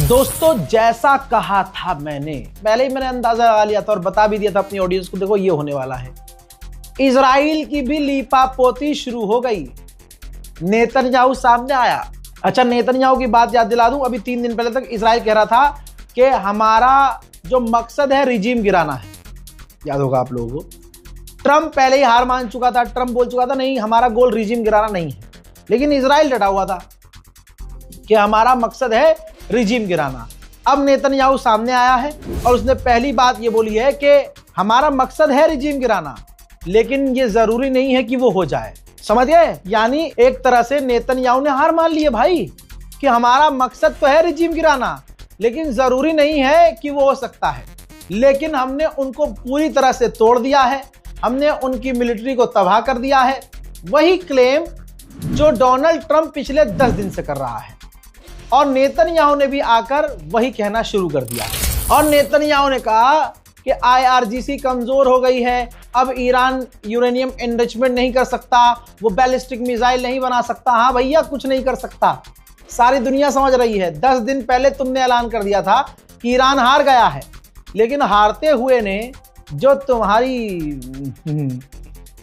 दोस्तों जैसा कहा था मैंने पहले ही मैंने अंदाजा लगा लिया था और बता भी दिया था अपनी ऑडियंस को, देखो ये होने वाला है। इजराइल की भी लीपापोती शुरू हो गई, नेतन्याहू सामने आया। अच्छा, नेतन्याहू की बात याद दिला दूं, अभी 3 दिन पहले तक इजराइल कह रहा था कि हमारा जो मकसद है रिजीम गिराना है, याद होगा आप लोगों को। ट्रंप पहले ही हार मान चुका था, ट्रंप बोल चुका था नहीं हमारा गोल रिजीम गिराना नहीं है, लेकिन इजराइल डटा हुआ था कि हमारा मकसद है रिजीम गिराना। अब नेतन्याहू सामने आया है और उसने पहली बात ये बोली है कि हमारा मकसद है रिजीम गिराना, लेकिन ये जरूरी नहीं है कि वो हो जाए। समझ गए? यानी एक तरह से नेतन्याहू ने हार मान ली है भाई कि हमारा मकसद तो है रिजीम गिराना, लेकिन जरूरी नहीं है कि वो हो सकता है। लेकिन हमने उनको पूरी तरह से तोड़ दिया है, हमने उनकी मिलिट्री को तबाह कर दिया है। वही क्लेम जो डोनाल्ड ट्रंप पिछले 10 दिन से कर रहा है, और नेतन्याहू ने भी आकर वही कहना शुरू कर दिया। और नेतन्याहू ने कहा कि IRGC कमजोर हो गई है, अब ईरान यूरेनियम एनरिचमेंट नहीं कर सकता, वो बैलिस्टिक मिसाइल नहीं बना सकता। हाँ भैया, कुछ नहीं कर सकता, सारी दुनिया समझ रही है। 10 दिन पहले तुमने ऐलान कर दिया था कि ईरान हार गया है, लेकिन हारते हुए ने जो तुम्हारी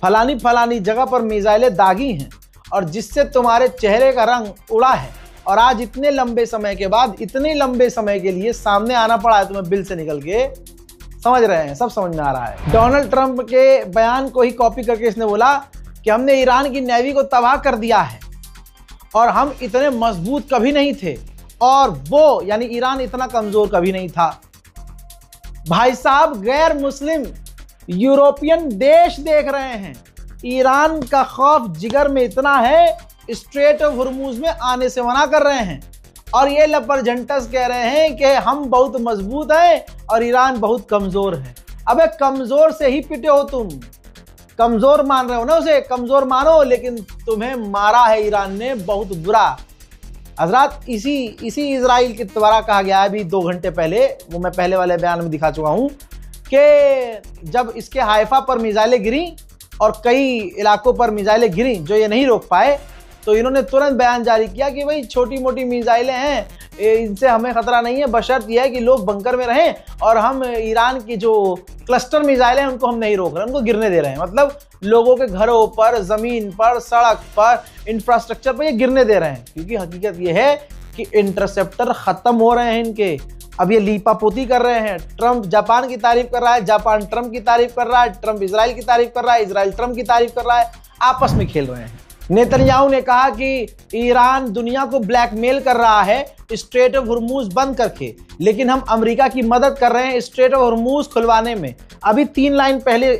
फलानी जगह पर मिसाइलें दागी हैं और जिससे तुम्हारे चेहरे का रंग उड़ा है, और आज इतने लंबे समय के बाद, इतने लंबे समय के लिए सामने आना पड़ा है तुम्हें बिल से निकल के। समझ रहे हैं? सब समझ में आ रहा है। डोनाल्ड ट्रंप के बयान को ही कॉपी करके इसने बोला कि हमने ईरान की नेवी को तबाह कर दिया है और हम इतने मजबूत कभी नहीं थे, और वो यानी ईरान इतना कमजोर कभी नहीं था। भाई साहब, गैर मुस्लिम यूरोपियन देश देख रहे हैं, ईरान का खौफ जिगर में इतना है, स्ट्रेट ऑफ हुर्मुज में आने से मना कर रहे हैं। और ये लपरजंटस कह रहे हैं कि हम बहुत मजबूत हैं और ईरान बहुत कमजोर है। अबे कमजोर से ही पिटे हो तुम, कमजोर मान रहे हो ना उसे, कमजोर मानो, लेकिन तुम्हें मारा है ईरान ने बहुत बुरा। हजरात, इसी इजराइल के द्वारा कहा गया है अभी 2 घंटे पहले, वो मैं पहले वाले बयान में दिखा चुका हूं कि जब इसके हाइफा पर मिसाइलें गिरी और कई इलाकों पर मिसाइलें गिरी जो ये नहीं रोक पाए, तो इन्होंने तुरंत बयान जारी किया कि भाई छोटी मोटी मिसाइलें हैं, इनसे हमें खतरा नहीं है, बशर्त यह है कि लोग बंकर में रहें, और हम ईरान की जो क्लस्टर मिसाइलें हैं उनको हम नहीं रोक रहे, उनको गिरने दे रहे हैं। मतलब लोगों के घरों पर, जमीन पर, सड़क पर, इंफ्रास्ट्रक्चर पर ये गिरने दे रहे हैं, क्योंकि हकीकत ये है कि इंटरसेप्टर खत्म हो रहे हैं इनके। अब ये लीपापोती कर रहे हैं। ट्रंप जापान की तारीफ कर रहा है, जापान ट्रंप की तारीफ कर रहा है, ट्रंप इजराइल की तारीफ कर रहा है, इजराइल ट्रंप की तारीफ कर रहा है, आपस में खेल रहे हैं। नेतन्याहू ने कहा कि ईरान दुनिया को ब्लैकमेल कर रहा है स्ट्रेट ऑफ हुर्मुज बंद करके, लेकिन हम अमेरिका की मदद कर रहे हैं स्ट्रेट ऑफ हुर्मुज खुलवाने में। अभी 3 लाइन पहले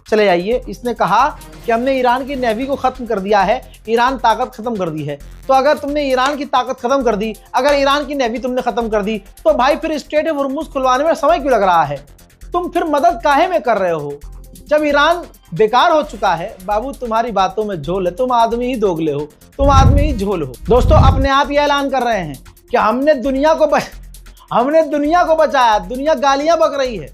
चले जाइए, इसने कहा कि हमने ईरान की नेवी को खत्म कर दिया है, ईरान ताकत खत्म कर दी है। तो अगर तुमने ईरान की ताकत खत्म कर दी, अगर ईरान की नेवी तुमने खत्म कर दी, तो भाई फिर स्ट्रेट ऑफ हुर्मुज खुलवाने में समय क्यों लग रहा है? तुम फिर मदद काहे में कर रहे हो जब ईरान बेकार हो चुका है? बाबू, तुम्हारी बातों में झोल है, तुम आदमी ही दोगले हो, तुम आदमी ही झोल हो। दोस्तों, अपने आप ये ऐलान कर रहे हैं कि हमने दुनिया को बचाया, दुनिया गालियां बक रही है।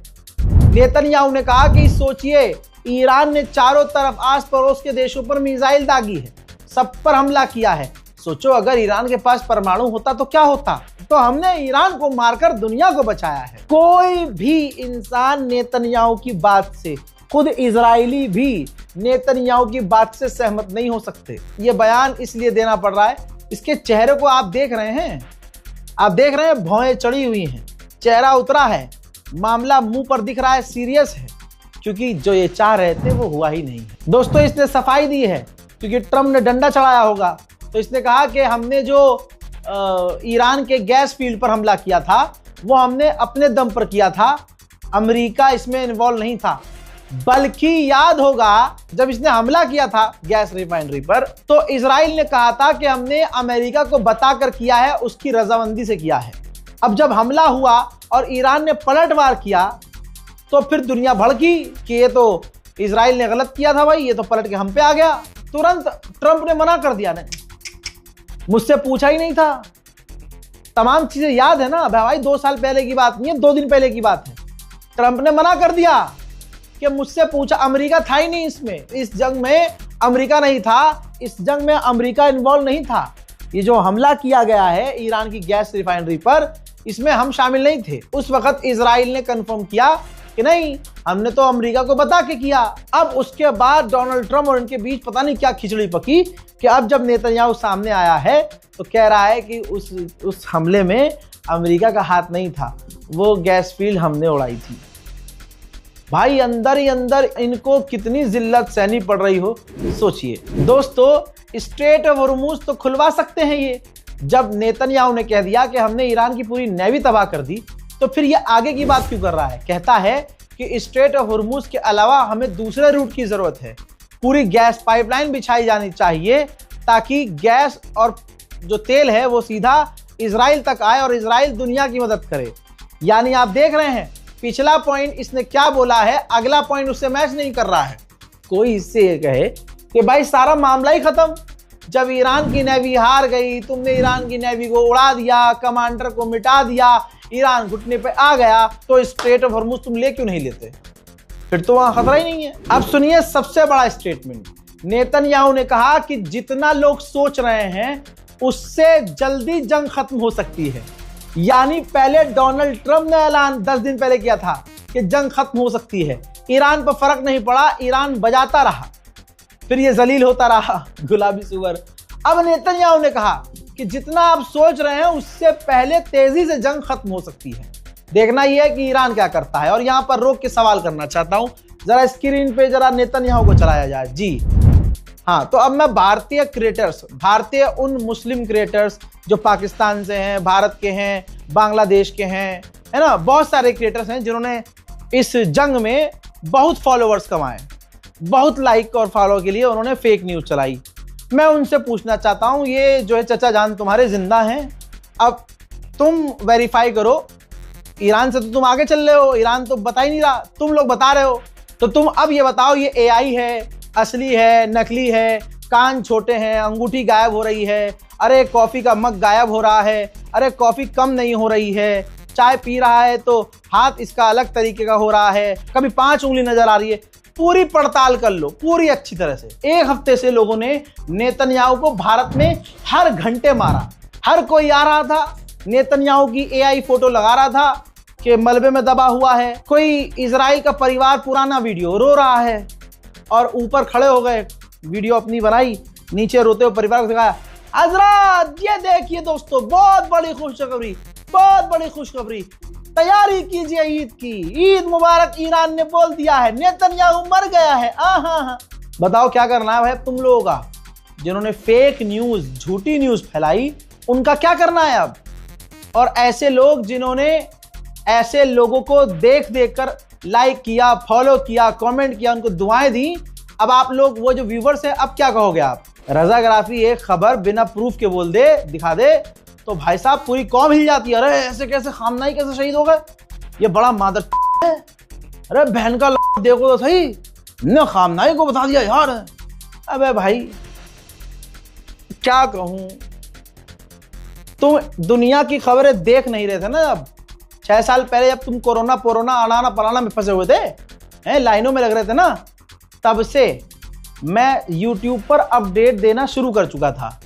नेतन्याहू ने कहा कि सोचिए, ईरान ने चारों तरफ आस पड़ोस के देशों पर मिसाइल दागी है, सब पर हमला किया है। सोचो अगर ईरान के पास परमाणु होता तो क्या होता? तो हमने ईरान को मारकर दुनिया को बचाया है। कोई भी इंसान नेतन्याहू की बात से, खुद इजरायली भी नेतन्याहू की बात से सहमत नहीं हो सकते। ये बयान इसलिए देना पड़ रहा है, इसके चेहरे को आप देख रहे हैं, भौएं चढ़ी हुई हैं, चेहरा उतरा है, मामला मुंह पर दिख रहा है, सीरियस है, क्योंकि जो ये चाह रहे थे वो हुआ ही नहीं है। दोस्तों, इसने सफाई दी है, क्योंकि ट्रंप ने डंडा चढ़ाया होगा, तो इसने कहा कि हमने जो ईरान के गैस फील्ड पर हमला किया था वो हमने अपने दम पर किया था, अमेरिका इसमें इन्वॉल्व नहीं था। बल्कि याद होगा जब इसने हमला किया था गैस रिफाइनरी पर, तो इजराइल ने कहा था कि हमने अमेरिका को बताकर किया है, उसकी रजामंदी से किया है। अब जब हमला हुआ और ईरान ने पलटवार किया, तो फिर दुनिया भड़की कि ये तो इजराइल ने गलत किया था भाई, ये तो पलट के हम पे आ गया। तुरंत ट्रंप ने मना कर दिया, नहीं मुझसे पूछा ही नहीं था। तमाम चीजें याद है ना भाई, 2 साल पहले की बात नहीं है, 2 दिन पहले की बात है। ट्रंप ने मना कर दिया कि मुझसे पूछा, अमेरिका था ही नहीं इसमें, इस जंग में अमेरिका नहीं था, इस जंग में अमेरिका इन्वॉल्व नहीं था। ये जो हमला किया गया है ईरान की गैस रिफाइनरी पर, इसमें हम शामिल नहीं थे। उस वक्त इजराइल ने कंफर्म किया कि नहीं, हमने तो अमेरिका को बता के किया। अब उसके बाद डोनाल्ड ट्रम्प और उनके बीच पता नहीं क्या खिचड़ी पकी कि अब जब नेतन्याहू सामने आया है तो कह रहा है कि उस हमले में अमेरिका का हाथ नहीं था, वो गैस फील्ड हमने उड़ाई थी। भाई अंदर ही अंदर इनको कितनी जिल्लत सहनी पड़ रही हो, सोचिए। दोस्तों, स्ट्रेट ऑफ हॉर्मुज तो खुलवा सकते हैं ये। जब नेतन्याहू ने कह दिया कि हमने ईरान की पूरी नेवी तबाह कर दी, तो फिर ये आगे की बात क्यों कर रहा है? कहता है कि स्ट्रेट ऑफ हॉर्मुज के अलावा हमें दूसरे रूट की जरूरत है, पूरी गैस पाइपलाइन बिछाई जानी चाहिए ताकि गैस और जो तेल है वो सीधा इजराइल तक आए और इजराइल दुनिया की मदद करे। यानी आप देख रहे हैं, पिछला पॉइंट इसने क्या बोला है, अगला पॉइंट उससे मैच नहीं कर रहा है। कोई इससे ये कहे कि भाई सारा मामला ही खत्म, जब ईरान की नेवी हार गई, तुमने ईरान की नेवी को उड़ा दिया, कमांडर को मिटा दिया, ईरान घुटने पे आ गया, तो स्ट्रेट ऑफ हॉर्मुज तुम ले क्यों नहीं लेते? फिर तो वहां खतरा ही नहीं है। अब सुनिए सबसे बड़ा स्टेटमेंट। नेतन्याहू ने कहा कि जितना लोग सोच रहे हैं उससे जल्दी जंग खत्म हो सकती है। यानी पहले डोनाल्ड ट्रम्प ने ऐलान 10 दिन पहले किया था कि जंग खत्म हो सकती है, ईरान पर फर्क नहीं पड़ा, ईरान बजाता रहा, फिर ये जलील होता रहा, गुलाबी सुअर। अब नेतन्याहू ने कहा कि जितना आप सोच रहे हैं उससे पहले तेजी से जंग खत्म हो सकती है। देखना यह है कि ईरान क्या करता है। और यहां पर रोक के सवाल करना चाहता हूं, जरा स्क्रीन पे जरा नेतन्याहू को चलाया जाए जी। हाँ, तो अब मैं भारतीय क्रिएटर्स, भारतीय उन मुस्लिम क्रिएटर्स जो पाकिस्तान से हैं, भारत के हैं, बांग्लादेश के हैं, है ना, बहुत सारे क्रिएटर्स हैं जिन्होंने इस जंग में बहुत फॉलोअर्स कमाए, बहुत लाइक और फॉलो के लिए उन्होंने फेक न्यूज चलाई। मैं उनसे पूछना चाहता हूं, ये जो है चचा जान तुम्हारे जिंदा हैं, अब तुम वेरीफाई करो। ईरान से तो तुम आगे चल रहे हो, ईरान तो बता ही नहीं रहा, तुम लोग बता रहे हो, तो तुम अब ये बताओ ये एआई है, असली है, नकली है, कान छोटे हैं, अंगूठी गायब हो रही है, अरे कॉफी का मग गायब हो रहा है, अरे कॉफी कम नहीं हो रही है, चाय पी रहा है तो हाथ इसका अलग तरीके का हो रहा है, कभी 5 उंगली नजर आ रही है। पूरी पड़ताल कर लो, पूरी अच्छी तरह से। एक हफ्ते से लोगों ने नेतन्याहू को भारत में हर घंटे मारा, हर कोई आ रहा था, नेतन्याहू की एआई फोटो लगा रहा था कि मलबे में दबा हुआ है, कोई इजराइल का परिवार पुराना वीडियो रो रहा है और ऊपर खड़े हो गए, वीडियो अपनी बनाई, नीचे रोते हुए परिवार को दिखाया, हजरत ये देखिए दोस्तों, बहुत बड़ी खुशखबरी, बहुत बड़ी खुशखबरी, तैयारी कीजिए ईद की, ईद मुबारक, ईरान ने बोल दिया है, नेतन्याहू मर गया है। बताओ क्या करना है भाई तुम लोगों का? जिन्होंने फेक न्यूज, झूठी न्यूज फैलाई, उनका क्या करना है अब? और ऐसे लोग जिन्होंने ऐसे लोगों को देख देख कर लाइक किया, फॉलो किया, कमेंट किया, उनको दुआएं दी, अब आप लोग वो जो व्यूवर्स हैं, अब क्या कहोगे आप? रजा गराफी एक खबर बिना प्रूफ के बोल दे, दिखा दे, तो भाई साहब पूरी कौम हिल जाती है। अरे ऐसे कैसे, खामनाई कैसे शहीद हो गए, ये बड़ा मादर है, अरे बहन का देखो तो सही, ने खामनाई को बता दिया यार। अबे भाई क्या कहूं, तुम दुनिया की खबरें देख नहीं रहे थे ना। अब 6 साल पहले जब तुम कोरोना पोरोना अड़ाना पलाना में फंसे हुए थे, हैं, लाइनों में लग रहे थे ना, तब से मैं YouTube पर अपडेट देना शुरू कर चुका था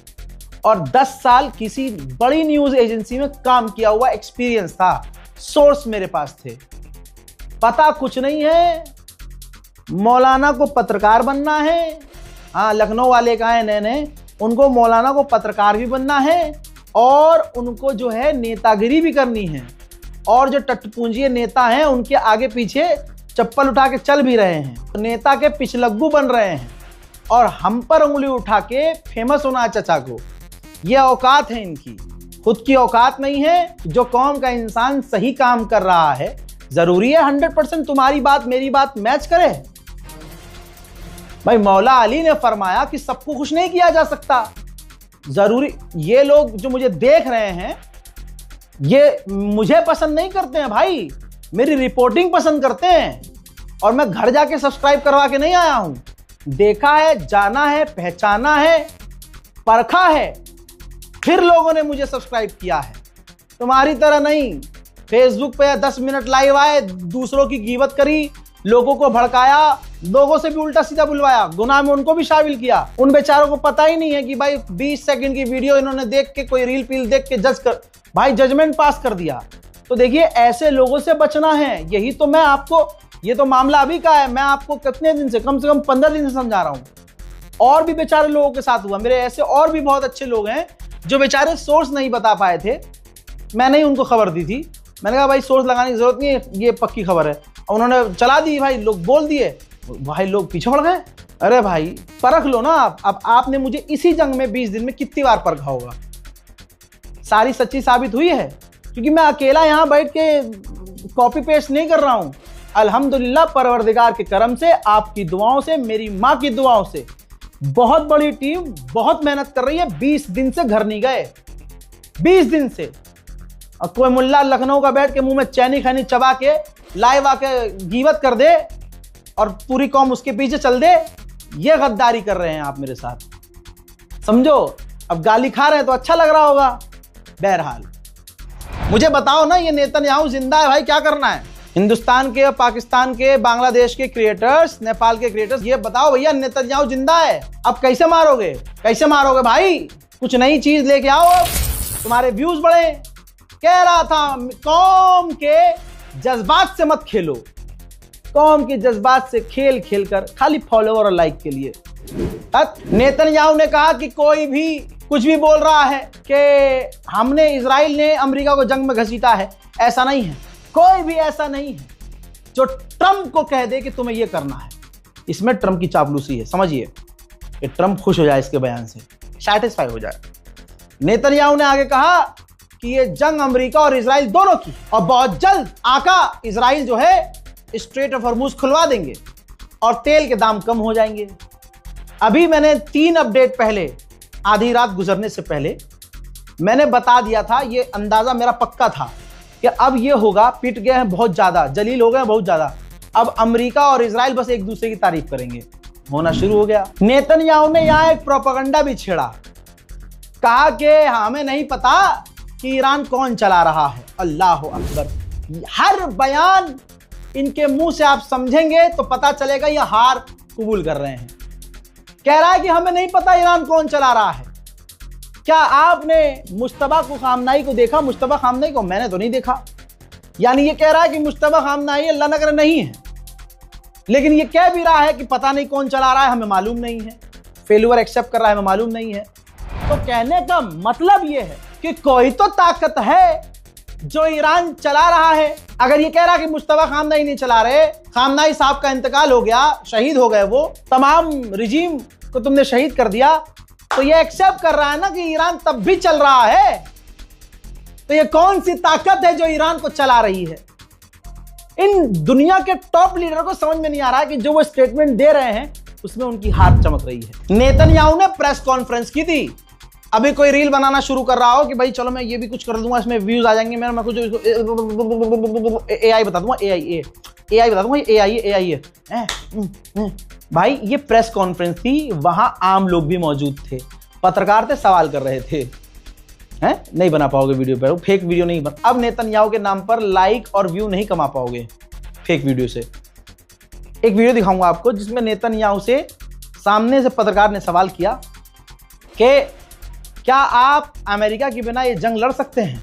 और 10 साल किसी बड़ी न्यूज एजेंसी में काम किया हुआ एक्सपीरियंस था, सोर्स मेरे पास थे। पता कुछ नहीं है, मौलाना को पत्रकार बनना है। हाँ, लखनऊ वाले का है नए, उनको मौलाना को पत्रकार भी बनना है और उनको जो है नेतागिरी भी करनी है। और जो टटपुंजी नेता हैं उनके आगे पीछे चप्पल उठा के चल भी रहे हैं, नेता के पिछलग्गू बन रहे हैं और हम पर उंगली उठा के फेमस होना है चचा को। ये औकात है इनकी, खुद की औकात नहीं है। जो कौम का इंसान सही काम कर रहा है, जरूरी है 100% तुम्हारी बात मेरी बात मैच करे? भाई मौला अली ने फरमाया कि सबको खुश नहीं किया जा सकता, जरूरी। ये लोग जो मुझे देख रहे हैं ये मुझे पसंद नहीं करते हैं भाई, मेरी रिपोर्टिंग पसंद करते हैं। और मैं घर जाके सब्सक्राइब करवा के नहीं आया हूं, देखा है, जाना है, पहचाना है, परखा है, फिर लोगों ने मुझे सब्सक्राइब किया है। तुम्हारी तरह नहीं, फेसबुक पे 10 मिनट लाइव आए, दूसरों की गीबत करी, लोगों को भड़काया, लोगों से भी उल्टा सीधा बुलवाया, गुनाह में उनको भी शामिल किया। उन बेचारों को पता ही नहीं है कि भाई 20 सेकंड की वीडियो इन्होंने देख के, कोई रील पील देख के भाई जजमेंट पास कर दिया। तो देखिए ऐसे लोगों से बचना है। यही तो मैं आपको, ये तो मामला अभी का है, मैं आपको कितने दिन से, कम 15 दिन से समझा रहा हूं। और भी बेचारे लोगों के साथ हुआ, मेरे ऐसे और भी बहुत अच्छे लोग हैं जो बेचारे सोर्स नहीं बता पाए थे, मैंने ही उनको खबर दी थी। मैंने कहा भाई सोर्स लगाने की जरूरत नहीं है, ये पक्की खबर है। उन्होंने चला दी, भाई लोग बोल दिए, भाई लोग पीछे पड़ गए। अरे भाई परख लो ना आप। अब आपने मुझे इसी जंग में 20 दिन में कितनी बार परखा होगा? सारी सच्ची साबित हुई है, क्योंकि मैं अकेला यहां बैठ के कॉपी पेस्ट नहीं कर रहा हूं। अल्हम्दुलिल्लाह परवरदिगार के करम से, आपकी दुआओं से, मेरी माँ की दुआओं से बहुत बड़ी टीम बहुत मेहनत कर रही है। 20 दिन से घर नहीं गए, 20 दिन से। और कोई मुल्ला लखनऊ का बैठ के मुंह में चैनी खैनी चबा के लाइव आके गीबत कर दे और पूरी कौम उसके पीछे चल दे, ये गद्दारी कर रहे हैं आप मेरे साथ, समझो। अब गाली खा रहे हैं तो अच्छा लग रहा होगा। बहरहाल मुझे बताओ ना, ये नेतन्याहू जिंदा है भाई, क्या करना है? हिंदुस्तान के, पाकिस्तान के, बांग्लादेश के क्रिएटर्स, नेपाल के क्रिएटर्स, ये बताओ भैया नेतन्याहू जिंदा है, अब कैसे मारोगे? कैसे मारोगे भाई? कुछ नई चीज लेके आओ, अब तुम्हारे व्यूज बढ़े। कह रहा था कौम के जज्बात से मत खेलो, कौम के जज्बात से खेल खेल कर खाली फॉलोवर और लाइक के लिए। नेतन्याहू ने कहा कि कोई भी कुछ भी बोल रहा है कि हमने, इजराइल ने अमेरिका को जंग में घसीटा है, ऐसा नहीं है। कोई भी ऐसा नहीं है जो ट्रंप को कह दे कि तुम्हें यह करना है। इसमें ट्रंप की चापलूसी है, समझिए कि ट्रंप खुश हो जाए इसके बयान से, सैटिस्फाई हो जाए। नेतन्याहू ने आगे कहा कि ये जंग अमेरिका और इजराइल दोनों की, और बहुत जल्द आका इजराइल जो है स्ट्रेट ऑफ हॉर्मुज खुलवा देंगे और तेल के दाम कम हो जाएंगे। अभी मैंने 3 अपडेट पहले, आधी रात गुजरने से पहले मैंने बता दिया था, ये अंदाजा मेरा पक्का था कि अब ये होगा। पिट गए हैं बहुत ज्यादा, जलील हो गए हैं बहुत ज्यादा। अब अमेरिका और इजराइल बस एक दूसरे की तारीफ करेंगे, होना शुरू हो गया। नेतन्याहू ने यहां एक प्रोपेगेंडा भी छेड़ा, कहा कि हमें नहीं पता कि ईरान कौन चला रहा है। अल्लाह अकबर। हर बयान इनके मुंह से आप समझेंगे तो पता चलेगा ये हार कबूल कर रहे हैं। कह रहा है कि हमें नहीं पता ईरान कौन चला रहा है। क्या आपने मुश्तबा खामनाई को देखा? मुश्तबा खामनाई को मैंने तो नहीं देखा। यानी ये कह रहा है कि मुश्तबा खामनाई अल्लाह न करे नहीं है, लेकिन ये कह भी रहा है कि पता नहीं कौन चला रहा है, हमें मालूम नहीं है। फेल्यूर एक्सेप्ट कर रहा है, हमें मालूम नहीं है। तो कहने का मतलब ये है कि कोई तो ताकत है जो ईरान चला रहा है। अगर ये कह रहा है कि मुश्तबा खामनाई नहीं चला रहे, खामनाई साहब का इंतकाल हो गया, शहीद हो गए, वो तमाम रिजीम को तुमने शहीद कर दिया, तो ये एक्सेप्ट कर रहा है ना कि ईरान तब भी चल रहा है। तो ये कौन सी ताकत है जो ईरान को चला रही है? इन दुनिया के टॉप लीडर को समझ में नहीं आ रहा है कि जो वो स्टेटमेंट दे रहे हैं उसमें उनकी हाथ चमक रही है। नेतन्याहू ने प्रेस कॉन्फ्रेंस की थी। अभी कोई रील बनाना शुरू कर रहा हो कि भाई चलो मैं ये भी कुछ कर दूंगा, इसमें व्यूज आ जाएंगे, मैं कुछ एआई बता दूंगा, एआई बता दूंगा, एआई है। भाई ये प्रेस कॉन्फ्रेंस थी, वहां आम लोग भी मौजूद थे, पत्रकार थे, सवाल कर रहे थे। हैं? नहीं बना पाओगे वीडियो पर, फेक वीडियो नहीं बना। अब नेतन्याहू के नाम पर लाइक और व्यू नहीं कमा पाओगे फेक वीडियो से। एक वीडियो दिखाऊंगा आपको जिसमें नेतन्याहू से सामने से पत्रकार ने सवाल किया कि क्या आप अमेरिका के बिना ये जंग लड़ सकते हैं?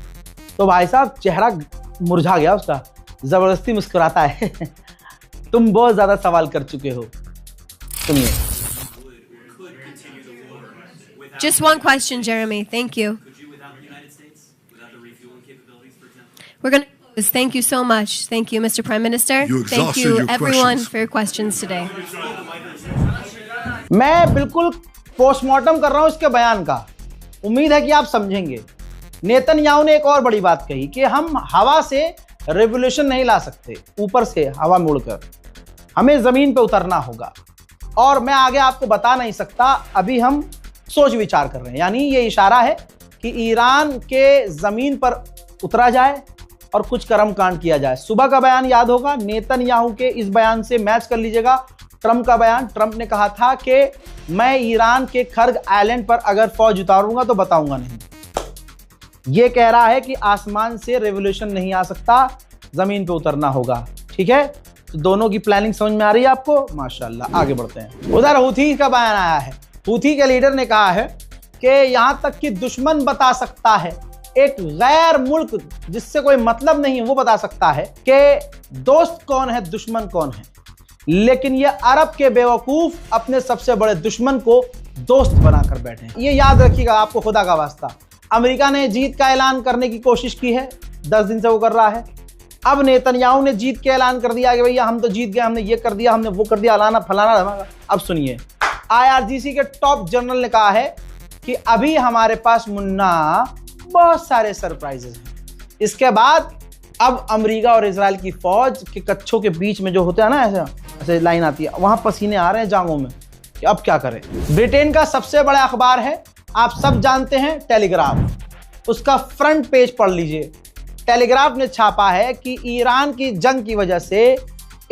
तो भाई साहब चेहरा मुरझा गया उसका, जबरदस्ती मुस्कुराता है। तुम बहुत ज्यादा सवाल कर चुके हो। सुनिए। Just one question, Jeremy. Thank you. We're going to close. Thank you so much. Thank you, Mr. Prime Minister. Thank you, everyone, for your questions today. मैं बिल्कुल पोस्टमार्टम कर रहा हूं इसके बयान का, उम्मीद है कि आप समझेंगे। नेतन्याहू ने एक और बड़ी बात कही कि हम हवा से रेवोल्यूशन नहीं ला सकते, ऊपर से हवा में उड़कर, हमें जमीन पे उतरना होगा। और मैं आगे आपको बता नहीं सकता, अभी हम सोच विचार कर रहे हैं। यानी ये इशारा है कि ईरान के जमीन पर उतरा जाए और कुछ कर्मकांड किया जाए। सुबह का बयान याद होगा, नेतन्याहू के इस बयान से मैच कर लीजिएगा ट्रंप का बयान। ट्रंप ने कहा था कि मैं ईरान के खर्ग आइलैंड पर अगर फौज उतारूंगा तो बताऊंगा नहीं। यह कह रहा है कि आसमान से रेवोल्यूशन नहीं आ सकता, जमीन पे उतरना होगा। ठीक है, तो दोनों की प्लानिंग समझ में आ रही है आपको? माशाल्लाह। आगे बढ़ते हैं। उधर हूथी का बयान आया है। हूथी के लीडर ने कहा है कि यहां तक कि दुश्मन बता सकता है, एक गैर मुल्क जिससे कोई मतलब नहीं है वो बता सकता है कि दोस्त कौन है दुश्मन कौन है, लेकिन ये अरब के बेवकूफ अपने सबसे बड़े दुश्मन को दोस्त बनाकर बैठे हैं। ये याद रखिएगा आपको खुदा का वास्ता। अमेरिका ने जीत का ऐलान करने की कोशिश की है, 10 दिन से वो कर रहा है। अब नेतन्याहू ने जीत के ऐलान कर दिया कि भैया हम तो जीत गए, हमने ये कर दिया, हमने वो कर दिया, अलाना फलाना धमाका। अब सुनिए, IRGC के टॉप जनरल ने कहा है कि अभी हमारे पास मुन्ना बहुत सारे सरप्राइजेस हैं। इसके बाद अब अमेरिका और इजराइल की फौज के कच्छों के बीच में जो होता है ना, ऐसे लाइन आती है, वहां पसीने आ रहे हैं जांघों में कि अब क्या करें। ब्रिटेन का सबसे बड़ा अखबार है, आप सब जानते हैं, टेलीग्राफ। उसका फ्रंट पेज पढ़ लीजिए। टेलीग्राफ ने छापा है कि ईरान की जंग की वजह से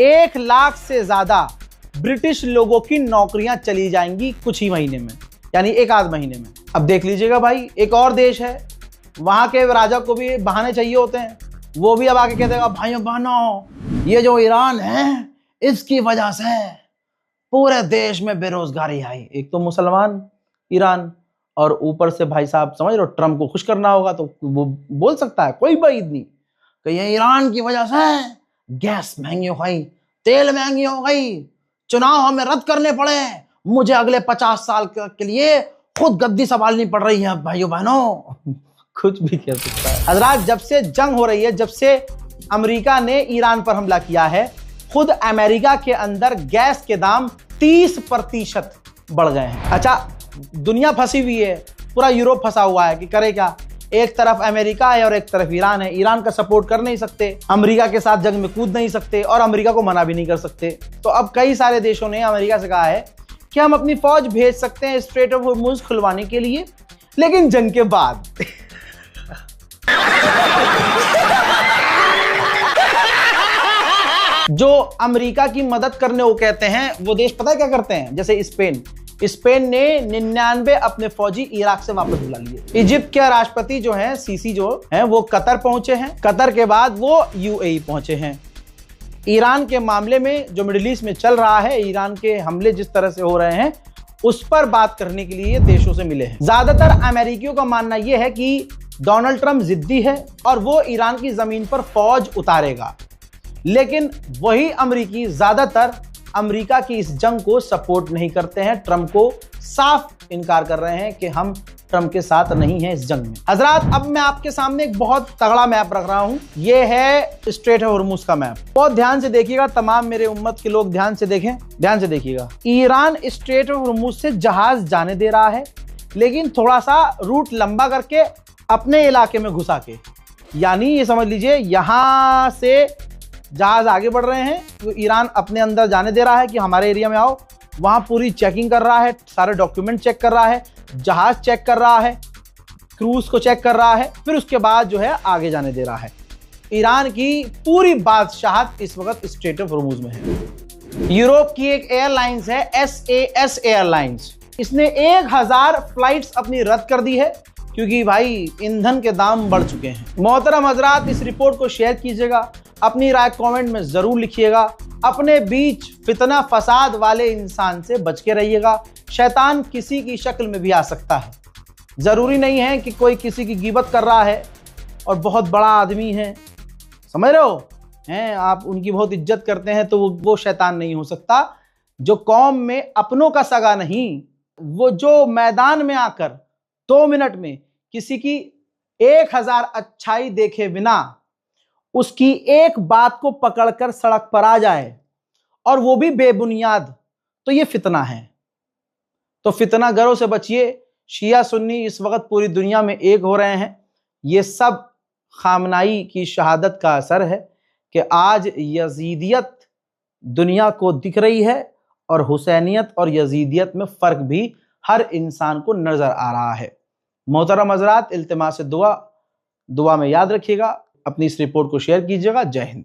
1 लाख से ज्यादा ब्रिटिश लोगों की नौकरियां चली जाएंगी कुछ ही महीने में, यानी 1 आध महीने में। अब देख लीजिएगा भाई, एक और देश है, वहां के राजा को भी बहाने चाहिए होते हैं, वो भी अब आके कह देगा भाइयों बहनों, ये जो ईरान है इसकी वजह से पूरे देश में बेरोजगारी आई। एक तो मुसलमान ईरान, और ऊपर से भाई साहब समझ लो ट्रम्प को खुश करना होगा तो वो बोल सकता है, कोई बात नहीं कि ये ईरान की वजह से गैस महंगी हो गई, तेल महंगी हो गई, चुनाव हमें रद्द करने पड़े, मुझे अगले 50 साल के लिए खुद गद्दी संभालनी पड़ रही है। भाइयों बहनों, कुछ भी कह सकता है। हजरात, जब से जंग हो रही है, जब से अमेरिका ने ईरान पर हमला किया है, खुद अमेरिका के अंदर गैस के दाम 30% बढ़ गए हैं। अच्छा, दुनिया फंसी हुई है, पूरा यूरोप फंसा हुआ है कि करे क्या। एक तरफ अमेरिका है और एक तरफ ईरान है। ईरान का सपोर्ट कर नहीं सकते, अमेरिका के साथ जंग में कूद नहीं सकते, और अमेरिका को मना भी नहीं कर सकते। तो अब कई सारे देशों ने अमेरिका से कहा है कि हम अपनी फौज भेज सकते हैं स्ट्रेट ऑफ हॉर्मुज़ खुलवाने के लिए, लेकिन जंग के बाद। जो अमेरिका की मदद करने वो कहते हैं, वो देश पता है क्या करते हैं? जैसे स्पेन ने 99 अपने फौजी इराक से वापस बुला लिए। इजिप्ट के राष्ट्रपति जो हैं, सीसी जो हैं, वो कतर पहुंचे हैं। कतर के बाद वो UAE पहुंचे हैं। ईरान के मामले में जो मिडिल ईस्ट में चल रहा है, ईरान के हमले जिस तरह से हो रहे हैं, उस पर बात करने के लिए देशों से मिले हैं। ज्यादातर अमेरिकियों का मानना यह है कि डोनाल्ड ट्रंप जिद्दी है और वो ईरान की जमीन पर फौज उतारेगा, लेकिन वही अमेरिकी ज्यादातर अमेरिका की इस जंग को सपोर्ट नहीं करते हैं। ट्रंप को साफ इनकार कर रहे हैं कि हम ट्रंप के साथ नहीं हैं इस जंग में। हजरात, अब मैं आपके सामने एक बहुत तगड़ा मैप रख रहा हूं। ये है स्ट्रेट ऑफ हॉर्मुज़ का मैप। बहुत ध्यान से देखिएगा, तमाम मेरे उम्मत के लोग ध्यान से देखें, ध्यान से देखिएगा। ईरान स्ट्रेट ऑफ हॉर्मुज़ से जहाज जाने दे रहा है, लेकिन थोड़ा सा रूट लंबा करके अपने इलाके में घुसा के, यानी ये समझ लीजिए यहां से जहाज आगे बढ़ रहे हैं तो ईरान अपने अंदर जाने दे रहा है कि हमारे एरिया में आओ। वहां पूरी चेकिंग कर रहा है, सारे डॉक्यूमेंट चेक कर रहा है, जहाज चेक कर रहा है, क्रूज को चेक कर रहा है, फिर उसके बाद जो है आगे जाने दे रहा है। ईरान की पूरी बादशाहत इस वक्त स्ट्रेट ऑफ हॉर्मुज़ में है। यूरोप की एक एयरलाइंस है SAS एयरलाइंस, इसने 1000 फ्लाइट्स अपनी रद्द कर दी है क्योंकि भाई ईंधन के दाम बढ़ चुके हैं। मोहतरम हजरात, इस रिपोर्ट को शेयर कीजिएगा, अपनी राय कमेंट में जरूर लिखिएगा। अपने बीच फितना फसाद वाले इंसान से बच के रहिएगा। शैतान किसी की शक्ल में भी आ सकता है। जरूरी नहीं है कि कोई किसी की गिबत कर रहा है और बहुत बड़ा आदमी है, समझ रहे हो, हैं आप उनकी बहुत इज्जत करते हैं, तो वो शैतान नहीं हो सकता। जो कौम में अपनों का सगा नहीं, वो जो मैदान में आकर 2 मिनट में किसी की 1000 अच्छाई देखे बिना उसकी एक बात को पकड़कर सड़क पर आ जाए, और वो भी बेबुनियाद, तो ये फितना है। तो फितना गरों से बचिए। शिया सुन्नी इस वक्त पूरी दुनिया में एक हो रहे हैं। ये सब खामनाई की शहादत का असर है कि आज यजीदियत दुनिया को दिख रही है, और हुसैनियत और यजीदियत में फ़र्क भी हर इंसान को नज़र आ रहा है। मोहतरम हज़रात, इल्तिमास दुआ में याद रखिएगा। अपनी इस रिपोर्ट को शेयर कीजिएगा। जय हिंद।